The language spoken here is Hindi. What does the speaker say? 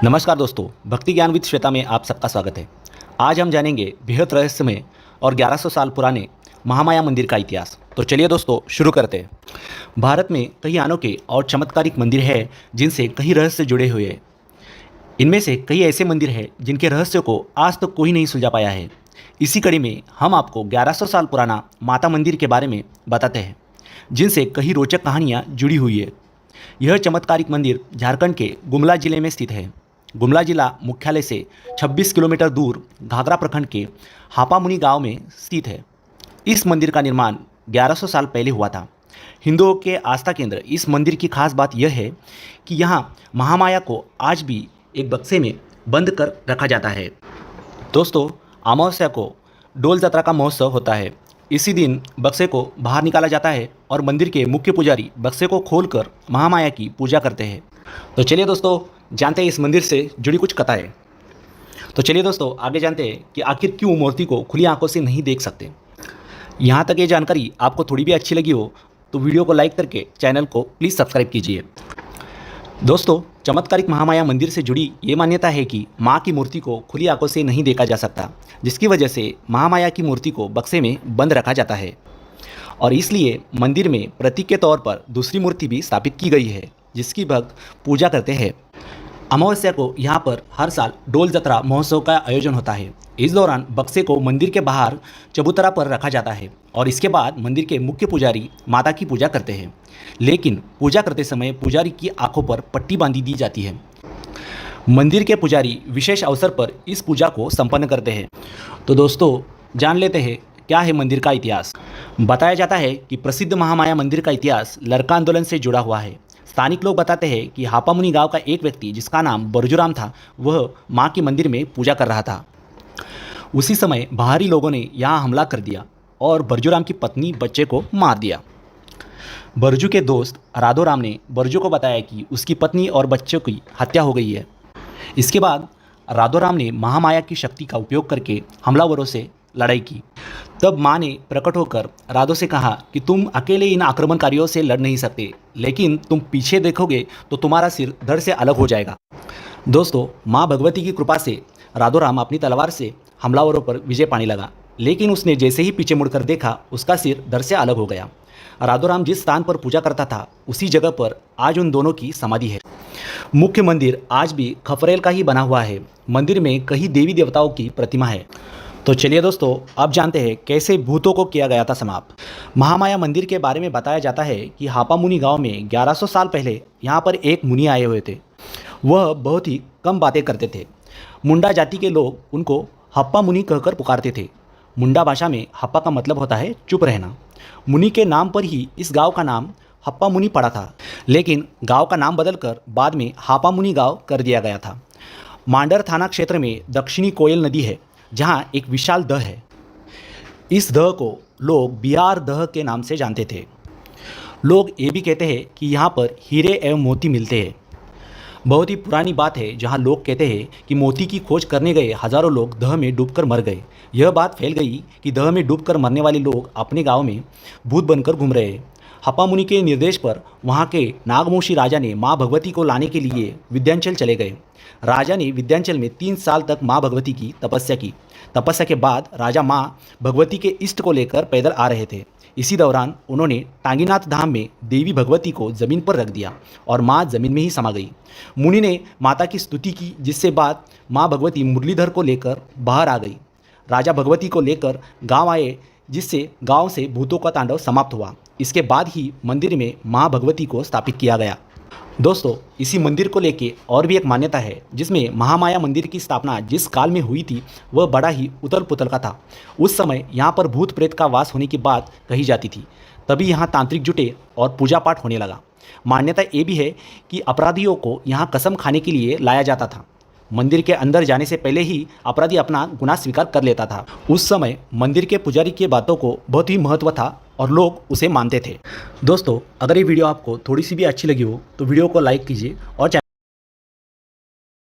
नमस्कार दोस्तों, भक्ति ज्ञान विद श्वेता में आप सबका स्वागत है। आज हम जानेंगे बेहद रहस्यमय और 1100 साल पुराने महामाया मंदिर का इतिहास। तो चलिए दोस्तों शुरू करते हैं। भारत में कई अनोखे और चमत्कारिक मंदिर हैं जिनसे कई रहस्य जुड़े हुए हैं। इनमें से कई ऐसे मंदिर हैं जिनके रहस्य को आज तक कोई नहीं सुलझा पाया है। इसी कड़ी में हम आपको 1100 साल पुराना माता मंदिर के बारे में बताते हैं, जिनसे कई रोचक कहानियाँ जुड़ी हुई है। यह चमत्कारिक मंदिर झारखंड के गुमला जिले में स्थित है। गुमला जिला मुख्यालय से 26 किलोमीटर दूर घाघरा प्रखंड के हापामुनि गांव में स्थित है। इस मंदिर का निर्माण 1100 साल पहले हुआ था। हिंदुओं के आस्था केंद्र इस मंदिर की खास बात यह है कि यहाँ महामाया को आज भी एक बक्से में बंद कर रखा जाता है। दोस्तों, अमावस्या को डोल जात्रा का महोत्सव होता है। इसी दिन बक्से को बाहर निकाला जाता है और मंदिर के मुख्य पुजारी बक्से को खोलकर महामाया की पूजा करते हैं। तो चलिए दोस्तों जानते हैं इस मंदिर से जुड़ी कुछ कथाएं। तो चलिए दोस्तों आगे जानते हैं कि आखिर क्यों मूर्ति को खुली आंखों से नहीं देख सकते। यहाँ तक ये जानकारी आपको थोड़ी भी अच्छी लगी हो तो वीडियो को लाइक करके चैनल को प्लीज़ सब्सक्राइब कीजिए। दोस्तों, चमत्कारिक महामाया मंदिर से जुड़ी ये मान्यता है कि माँ की मूर्ति को खुली आंखों से नहीं देखा जा सकता, जिसकी वजह से महामाया की मूर्ति को बक्से में बंद रखा जाता है और इसलिए मंदिर में प्रतीक के तौर पर दूसरी मूर्ति भी स्थापित की गई है जिसकी भक्त पूजा करते हैं। अमावस्या को यहाँ पर हर साल डोल जत्रा महोत्सव का आयोजन होता है। इस दौरान बक्से को मंदिर के बाहर चबूतरा पर रखा जाता है और इसके बाद मंदिर के मुख्य पुजारी माता की पूजा करते हैं। लेकिन पूजा करते समय पुजारी की आंखों पर पट्टी बांधी दी जाती है। मंदिर के पुजारी विशेष अवसर पर इस पूजा को संपन्न करते हैं। तो दोस्तों जान लेते हैं क्या है मंदिर का इतिहास। बताया जाता है कि प्रसिद्ध महामाया मंदिर का इतिहास लरका आंदोलन से जुड़ा हुआ है। स्थानिक लोग बताते हैं कि हापामुनि गांव का एक व्यक्ति जिसका नाम बरजूराम था, वह मां के मंदिर में पूजा कर रहा था। उसी समय बाहरी लोगों ने यहां हमला कर दिया और बरजूराम की पत्नी बच्चे को मार दिया। बरजू के दोस्त राधोराम ने बरजू को बताया कि उसकी पत्नी और बच्चों की हत्या हो गई है। इसके बाद राधोराम ने महामाया की शक्ति का उपयोग करके हमलावरों से लड़ाई की। तब माँ ने प्रकट होकर राधो से कहा कि तुम अकेले इन आक्रमणकारियों से लड़ नहीं सकते, लेकिन तुम पीछे देखोगे तो तुम्हारा सिर धड़ से अलग हो जाएगा। दोस्तों, माँ भगवती की कृपा से राधोराम अपनी तलवार से हमलावरों पर विजय पाने लगा, लेकिन उसने जैसे ही पीछे मुड़कर देखा उसका सिर धड़ से अलग हो गया। राधोराम जिस स्थान पर पूजा करता था उसी जगह पर आज उन दोनों की समाधि है। मुख्य मंदिर आज भी खपरेल का ही बना हुआ है। मंदिर में कई देवी देवताओं की प्रतिमा है। तो चलिए दोस्तों अब जानते हैं कैसे भूतों को किया गया था समाप्त। महामाया मंदिर के बारे में बताया जाता है कि हापामुनि गांव में 1100 साल पहले यहाँ पर एक मुनि आए हुए थे। वह बहुत ही कम बातें करते थे। मुंडा जाति के लोग उनको हप्पा मुनि कहकर पुकारते थे। मुंडा भाषा में हप्पा का मतलब होता है चुप रहना। मुनि के नाम पर ही इस गांव का नाम हप्पा मुनि पड़ा था, लेकिन गांव का नाम बदलकर बाद में हापामुनि गांव कर दिया गया था। मांडर थाना क्षेत्र में दक्षिणी कोयल नदी है, जहाँ एक विशाल दह है। इस दह को लोग बिहार दह के नाम से जानते थे। लोग ये भी कहते हैं कि यहाँ पर हीरे एवं मोती मिलते हैं। बहुत ही पुरानी बात है जहाँ लोग कहते हैं कि मोती की खोज करने गए हजारों लोग दह में डूबकर मर गए। यह बात फैल गई कि दह में डूबकर मरने वाले लोग अपने गांव में भूत बनकर घूम रहे हैं। हप्पामुनि के निर्देश पर वहाँ के नागमोशी राजा ने माँ भगवती को लाने के लिए विंध्याचल चले गए। राजा ने विंध्याचल में 3 साल तक माँ भगवती की तपस्या की। तपस्या के बाद राजा माँ भगवती के इष्ट को लेकर पैदल आ रहे थे। इसी दौरान उन्होंने टांगीनाथ धाम में देवी भगवती को जमीन पर रख दिया और माँ जमीन में ही समा गई। मुनि ने माता की स्तुति की, जिससे बाद माँ भगवती मुरलीधर को लेकर बाहर आ गई। राजा भगवती को लेकर गाँव आए, जिससे गाँव से भूतों का तांडव समाप्त हुआ। इसके बाद ही मंदिर में माँ भगवती को स्थापित किया गया। दोस्तों, इसी मंदिर को लेके और भी एक मान्यता है, जिसमें महामाया मंदिर की स्थापना जिस काल में हुई थी वह बड़ा ही उथल पुथल का था। उस समय यहाँ पर भूत प्रेत का वास होने की बात कही जाती थी। तभी यहाँ तांत्रिक जुटे और पूजा पाठ होने लगा। मान्यता ये भी है कि अपराधियों को यहाँ कसम खाने के लिए लाया जाता था। मंदिर के अंदर जाने से पहले ही अपराधी अपना गुनाह स्वीकार कर लेता था। उस समय मंदिर के पुजारी की बातों को बहुत ही महत्व था और लोग उसे मानते थे। दोस्तों, अगर ये वीडियो आपको थोड़ी सी भी अच्छी लगी हो तो वीडियो को लाइक कीजिए और